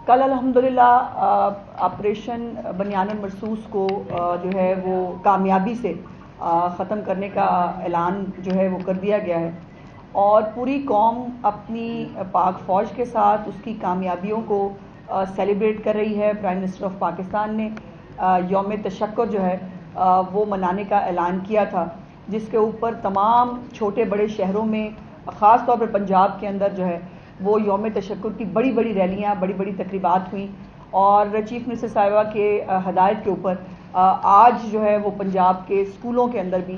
کل الحمدللہ آپریشن بنیان المرصوص کو جو ہے وہ کامیابی سے ختم کرنے کا اعلان جو ہے وہ کر دیا گیا ہے، اور پوری قوم اپنی پاک فوج کے ساتھ اس کی کامیابیوں کو سیلیبریٹ کر رہی ہے۔ پرائم منسٹر آف پاکستان نے یوم تشکر جو ہے وہ منانے کا اعلان کیا تھا، جس کے اوپر تمام چھوٹے بڑے شہروں میں، خاص طور پر پنجاب کے اندر جو ہے وہ یوم تشکر کی بڑی بڑی ریلیاں، بڑی بڑی تقریبات ہوئیں، اور چیف منسٹر صاحبہ کے ہدایت کے اوپر آج جو ہے وہ پنجاب کے اسکولوں کے اندر بھی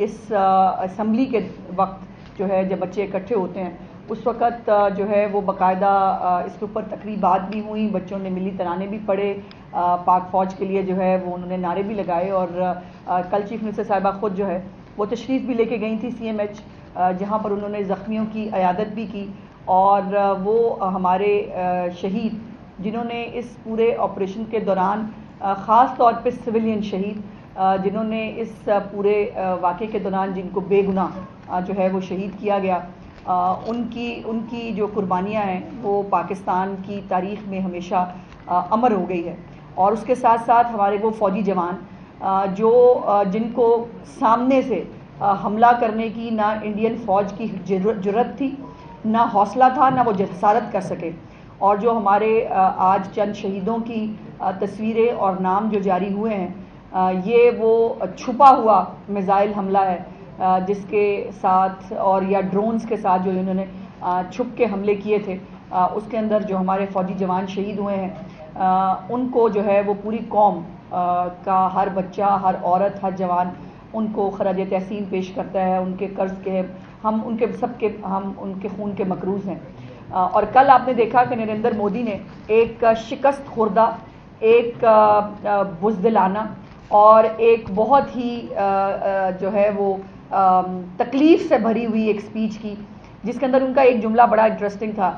اس اسمبلی کے وقت جو ہے جب بچے اکٹھے ہوتے ہیں اس وقت جو ہے وہ باقاعدہ اس کے اوپر تقریبات بھی ہوئیں، بچوں نے ملی ترانے بھی پڑھے، پاک فوج کے لیے جو ہے وہ انہوں نے نعرے بھی لگائے، اور کل چیف منسٹر صاحبہ خود جو ہے وہ تشریف بھی لے کے گئی تھی سی ایم ایچ، جہاں پر انہوں نے زخمیوں کی عیادت بھی کی، اور وہ ہمارے شہید جنہوں نے اس پورے آپریشن کے دوران، خاص طور پہ سویلین شہید جنہوں نے اس پورے واقعے کے دوران جن کو بے گناہ جو ہے وہ شہید کیا گیا، ان کی جو قربانیاں ہیں وہ پاکستان کی تاریخ میں ہمیشہ امر ہو گئی ہے۔ اور اس کے ساتھ ساتھ ہمارے وہ فوجی جوان جن کو سامنے سے حملہ کرنے کی نہ انڈین فوج کی جرأت تھی، نہ حوصلہ تھا، نہ وہ جسارت کر سکے، اور جو ہمارے آج چند شہیدوں کی تصویریں اور نام جو جاری ہوئے ہیں، یہ وہ چھپا ہوا میزائل حملہ ہے جس کے ساتھ، اور یا ڈرونز کے ساتھ جو انہوں نے چھپ کے حملے کیے تھے، اس کے اندر جو ہمارے فوجی جوان شہید ہوئے ہیں ان کو جو ہے وہ پوری قوم کا ہر بچہ، ہر عورت، ہر جوان ان کو خراج تحسین پیش کرتا ہے۔ ان کے قرض کے ہم ان کے خون کے مقروض ہیں۔ اور کل آپ نے دیکھا کہ نریندر مودی نے ایک شکست خوردہ، ایک بزدلانہ اور ایک بہت ہی جو ہے وہ تکلیف سے بھری ہوئی ایک سپیچ کی، جس کے اندر ان کا ایک جملہ بڑا انٹرسٹنگ تھا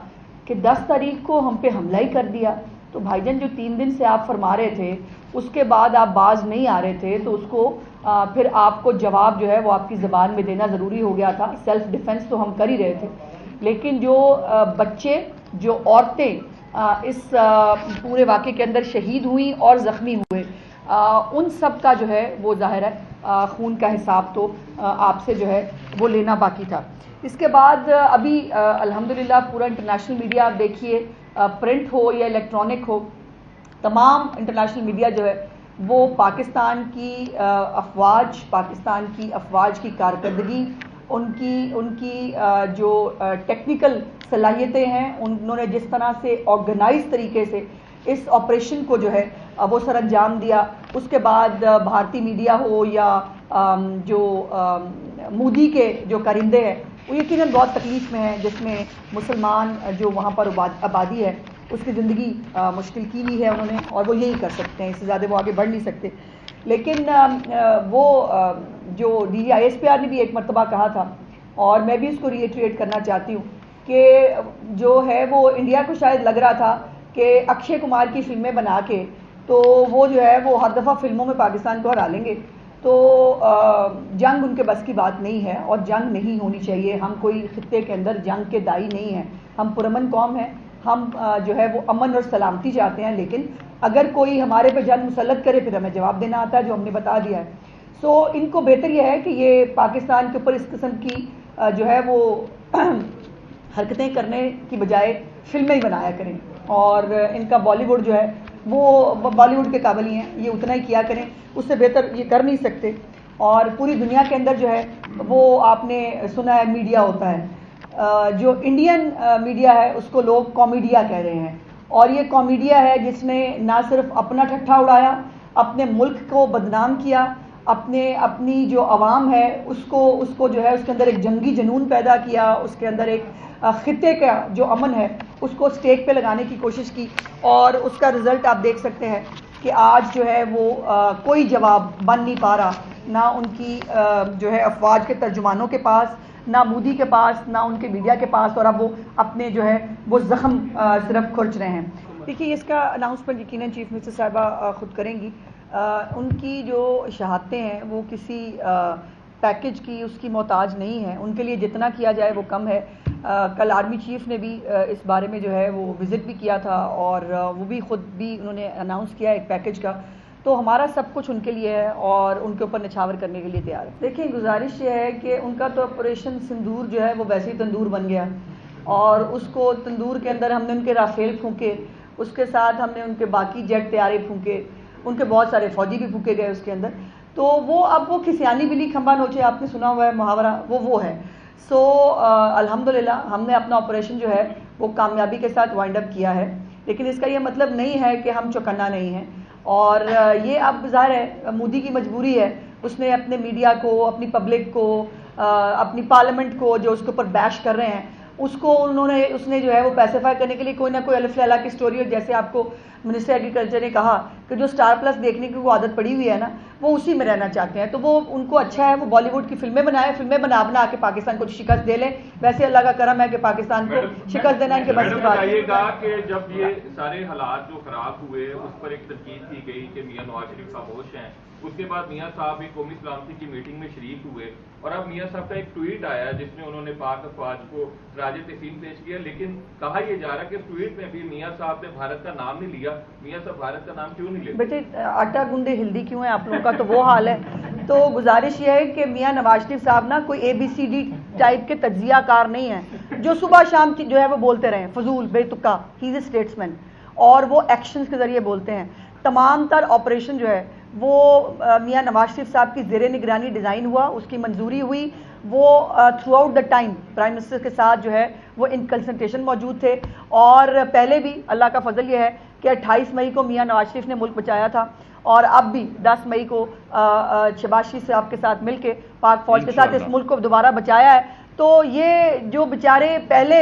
کہ 10 تاریخ کو ہم پہ حملہ ہی کر دیا، تو بھائی جان جو 3 دن سے آپ فرما رہے تھے اس کے بعد آپ باز نہیں آ رہے تھے، تو اس کو پھر آپ کو جواب جو ہے وہ آپ کی زبان میں دینا ضروری ہو گیا تھا۔ سیلف ڈیفنس تو ہم کر ہی رہے تھے، لیکن جو بچے، جو عورتیں اس پورے واقعے کے اندر شہید ہوئیں اور زخمی ہوئے، ان سب کا جو ہے وہ ظاہر ہے خون کا حساب تو آپ سے جو ہے وہ لینا باقی تھا۔ اس کے بعد ابھی الحمدللہ پورا انٹرنیشنل میڈیا آپ دیکھیے، پرنٹ ہو یا الیکٹرانک ہو، تمام انٹرنیشنل میڈیا جو ہے وہ پاکستان کی افواج کی کارکردگی، ان کی جو ٹیکنیکل صلاحیتیں ہیں، انہوں نے جس طرح سے آرگنائز طریقے سے اس آپریشن کو جو ہے وہ سر انجام دیا، اس کے بعد بھارتی میڈیا ہو یا جو مودی کے جو کرندے ہیں وہ یقیناً بہت تکلیف میں ہیں، جس میں مسلمان جو وہاں پر آبادی ہے اس کی زندگی مشکل کی ہوئی ہے انہوں نے، اور وہ یہی کر سکتے ہیں، اس سے زیادہ وہ آگے بڑھ نہیں سکتے۔ لیکن وہ جو DGI نے بھی ایک مرتبہ کہا تھا، اور میں بھی اس کو ریٹریٹ کرنا چاہتی ہوں، کہ جو ہے وہ انڈیا کو شاید لگ رہا تھا کہ اکشے کمار کی فلمیں بنا کے تو وہ جو ہے وہ ہر دفعہ فلموں میں پاکستان کو ہرا لیں گے، تو جنگ ان کے بس کی بات نہیں ہے، اور جنگ نہیں ہونی چاہیے۔ ہم کوئی خطے کے اندر جنگ کے دائی نہیں ہیں، ہم پرامن قوم ہیں، ہم جو ہے وہ امن اور سلامتی چاہتے ہیں، لیکن اگر کوئی ہمارے پہ جنگ مسلط کرے پھر ہمیں جواب دینا آتا ہے، جو ہم نے بتا دیا ہے۔ سو ان کو بہتر یہ ہے کہ یہ پاکستان کے اوپر اس قسم کی جو ہے وہ حرکتیں کرنے کی بجائے فلمیں ہی بنایا کریں، اور ان کا بالی ووڈ جو ہے وہ بالی ووڈ کے قابل ہی ہیں، یہ اتنا ہی کیا کریں، اس سے بہتر یہ کر نہیں سکتے۔ اور پوری دنیا کے اندر جو ہے وہ آپ نے سنا ہے میڈیا ہوتا ہے، جو انڈین میڈیا ہے اس کو لوگ کامیڈیا کہہ رہے ہیں، اور یہ کامیڈیا ہے جس نے نہ صرف اپنا ٹھٹھا اڑایا، اپنے ملک کو بدنام کیا، اپنی جو عوام ہے اس کو جو ہے اس کے اندر ایک جنگی جنون پیدا کیا، اس کے اندر ایک خطے کا جو امن ہے اس کو اسٹیک پہ لگانے کی کوشش کی، اور اس کا رزلٹ آپ دیکھ سکتے ہیں کہ آج جو ہے وہ کوئی جواب بن نہیں پا رہا، نہ ان کی جو ہے افواج کے ترجمانوں کے پاس، نہ مودی کے پاس، نہ ان کے میڈیا کے پاس، اور اب وہ اپنے جو ہے وہ زخم صرف کھرچ رہے ہیں۔ دیکھیے اس کا اناؤنسمنٹ یقیناً چیف منسٹر صاحبہ خود کریں گی۔ ان کی جو شہادتیں ہیں وہ کسی پیکج کی، اس کی محتاج نہیں ہے، ان کے لیے جتنا کیا جائے وہ کم ہے۔ کل آرمی چیف نے بھی اس بارے میں جو ہے وہ وزٹ بھی کیا تھا اور وہ بھی خود بھی انہوں نے اناؤنس کیا ایک پیکج کا. تو ہمارا سب کچھ ان کے لیے ہے اور ان کے اوپر نچھاور کرنے کے لیے تیار ہے. دیکھیں گزارش یہ ہے کہ ان کا تو آپریشن سندور جو ہے وہ ویسے ہی تندور بن گیا اور اس کو تندور کے اندر ہم نے ان کے رافیل پھونکے, اس کے ساتھ ہم نے ان کے باقی جیٹ طیارے پھونکے, ان کے بہت سارے فوجی بھی پھونکے گئے اس کے اندر. تو وہ اب وہ کھسیانی بلی کھمبا نوچے, آپ نے سنا ہوا ہے محاورہ, وہ ہے. سو الحمدللہ ہم نے اپنا آپریشن جو ہے وہ کامیابی کے ساتھ وائنڈ اپ کیا ہے, لیکن اس کا یہ مطلب نہیں ہے کہ ہم چوکنا نہیں ہیں. اور یہ اب ظاہر ہے مودی کی مجبوری ہے, اس نے اپنے میڈیا کو, اپنی پبلک کو, اپنی پارلیمنٹ کو جو اس کے اوپر بیش کر رہے ہیں اس نے جو ہے وہ پیسیفائی کرنے کے لیے کوئی نہ کوئی الف لیلا کی اسٹوری. اور جیسے آپ کو منسٹر ایگریکلچر نے کہا کہ جو اسٹار پلس دیکھنے کی وہ عادت پڑی ہوئی ہے نا, وہ اسی میں رہنا چاہتے ہیں. تو وہ ان کو اچھا ہے وہ بالی ووڈ کی فلمیں بنا کے پاکستان کو شکست دے لیں. ویسے اللہ کا کرم ہے کہ پاکستان کو شکست دینا ان کے بس کی بات ہے. کہ جب یہ سارے حالات جو خراب ہوئے اس پر ایک تنقید کی گئی کہ میاں نواز شریف خاموش ہیں, اس کے بعد میاں صاحب ایک قومی سلامتی کی میٹنگ میں شریک ہوئے اور اب میاں صاحب کا ایک ٹویٹ آیا جس میں انہوں نے پاک افواج کو خراج تحسین پیش کیا, لیکن کہا یہ جا رہا کہ اس ٹویٹ میں بھی میاں صاحب نے بھارت کا نام نہیں لیا. میاں صاحب بھارت کا نام کیوں نہیں لیتے؟ بیٹے آٹا گنڈے ہلدی کیوں ہیں آپ لوگوں کا, تو وہ حال ہے. تو گزارش یہ ہے کہ میاں نواز شریف صاحب نا کوئی ABCD ٹائپ کے تجزیہ کار نہیں ہیں جو صبح شام جو ہے وہ بولتے رہیں فضول بے تکا. ہی از اے اسٹیٹسمین اور وہ ایکشنز کے ذریعے بولتے ہیں. تمام تر آپریشن جو ہے وہ میاں نواز شریف صاحب کی زیر نگرانی ڈیزائن ہوا, اس کی منظوری ہوئی. وہ through out the time prime minister کے ساتھ جو ہے وہ ان کنسلٹیشن موجود تھے. اور پہلے بھی اللہ کا فضل یہ ہے کہ 28 مئی کو میاں نواز شریف نے ملک بچایا تھا اور اب بھی 10 مئی کو شہباز شریف صاحب کے ساتھ مل کے پاک فوج کے ساتھ اس ملک کو دوبارہ بچایا ہے. تو یہ جو بیچارے پہلے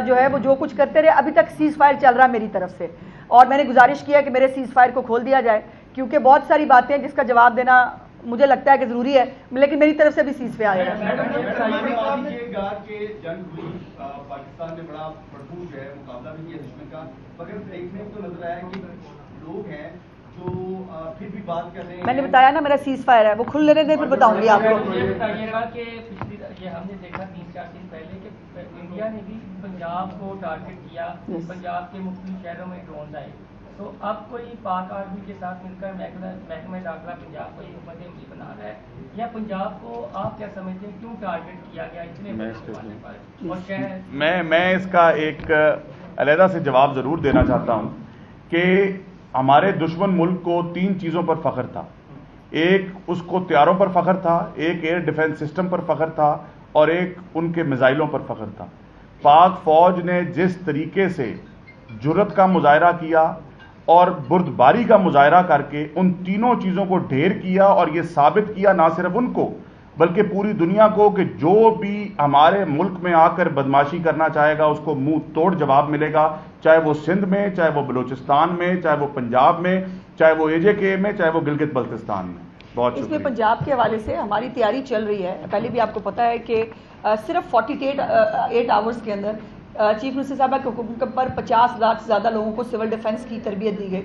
جو ہے وہ جو کچھ کرتے رہے, ابھی تک سیز فائر چل رہا ہے میری طرف سے اور میں نے گزارش کیا کہ میرے سیز فائر کو کھول دیا جائے کیونکہ بہت ساری باتیں ہیں جس کا جواب دینا مجھے لگتا ہے کہ ضروری ہے, لیکن میری طرف سے بھی سیز فائر آئے گا. پاکستان نے بڑا بھرپور جو ہے مقابلہ بھی کیا دشمن کا, مگر دیکھنے کو نظر آیا کہ لوگ ہیں جو پھر بھی بات کر رہے ہیں. میں نے بتایا نا میرا سیز فائر ہے, وہ کھل لینے دیں پھر بتاؤں گی آپ کو. یہ بتائیے گا کہ یہ ہم نے دیکھا 3-4 دن پہلے کہ انڈیا نے بھی پنجاب کو ٹارگٹ کیا, پنجاب کے مختلف شہروں میں ڈرون آئے. تو اب کوئی پاک آرمی کے ساتھ مل کر محکمہ داخلہ پنجاب کو حکومت عملی بنا رہا ہے, یا پنجاب کو آپ کیا سمجھتے ہیں کیوں ٹارگٹ کیا گیا اتنے بڑے اور شہر؟ میں اس کا ایک علیحدہ سے جواب ضرور دینا چاہتا ہوں کہ ہمارے دشمن ملک کو 3 چیزوں پر فخر تھا. ایک اس کو طیاروں پر فخر تھا, ایک ایئر ڈیفنس سسٹم پر فخر تھا اور ایک ان کے میزائلوں پر فخر تھا. پاک فوج نے جس طریقے سے جرأت کا مظاہرہ کیا اور بردباری کا مظاہرہ کر کے ان تینوں چیزوں کو ڈھیر کیا اور یہ ثابت کیا نہ صرف ان کو بلکہ پوری دنیا کو کہ جو بھی ہمارے ملک میں آ کر بدماشی کرنا چاہے گا اس کو منہ توڑ جواب ملے گا, چاہے وہ سندھ میں, چاہے وہ بلوچستان میں, چاہے وہ پنجاب میں, چاہے وہ AJK میں, چاہے وہ گلگت بلتستان میں. بہت اس میں پنجاب کے حوالے سے ہماری تیاری چل رہی ہے. پہلے بھی آپ کو پتا ہے کہ صرف 48 آورز کے اندر چیف منسٹر صاحبہ کے حکم پر 50,000 سے زیادہ لوگوں کو سول ڈیفنس کی تربیت دی گئی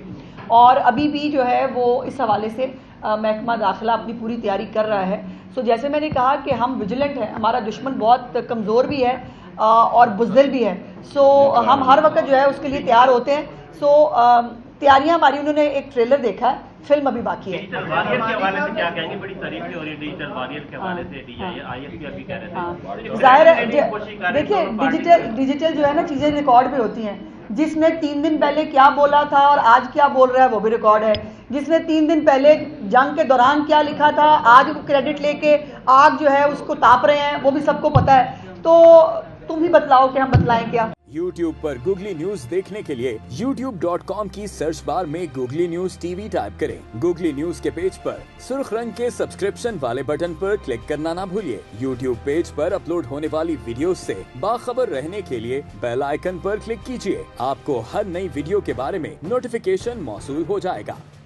اور ابھی بھی جو ہے وہ اس حوالے سے محکمہ داخلہ اپنی پوری تیاری کر رہا ہے. سو جیسے میں نے کہا کہ ہم ویجیلنٹ ہیں, ہمارا دشمن بہت کمزور بھی ہے اور بزدل بھی ہے. سو ہم ہر وقت جو ہے اس کے لیے تیار ہوتے ہیں. سو تیاریاں ہماری, انہوں نے ایک ٹریلر دیکھا ہے, فلم ابھی باقی ہے. ڈیجیٹل وارئر کے حوالے سے کیا کہیں گے؟ بڑی تعریف بھی ہو رہی ہے ڈیجیٹل وارئر کے حوالے سے. ISP ابھی کہہ رہے تھے ظاہر ہے دیکھیے ڈیجیٹل جو ہے نا چیزیں ریکارڈ بھی ہوتی ہیں. جس نے 3 دن پہلے کیا بولا تھا اور آج کیا بول رہا ہے وہ بھی ریکارڈ ہے. جس نے 3 دن پہلے جنگ کے دوران کیا لکھا تھا آج وہ کریڈٹ لے کے آگ جو ہے اس کو تاپ رہے ہیں, وہ بھی سب کو پتا ہے. تو تم ہی بتلاؤ کہ ہم بتلائیں کیا. YouTube پر گوگلی نیوز دیکھنے کے لیے youtube.com کی سرچ بار میں گوگلی نیوز TV ٹائپ کریں. گوگلی نیوز کے پیج پر سرخ رنگ کے سبسکرپشن والے بٹن پر کلک کرنا نہ بھولیے. YouTube پیج پر اپلوڈ ہونے والی ویڈیوز سے باخبر رہنے کے لیے بیل آئیکن پر کلک کیجیے. آپ کو ہر نئی ویڈیو کے بارے میں نوٹیفیکیشن موصول ہو جائے گا.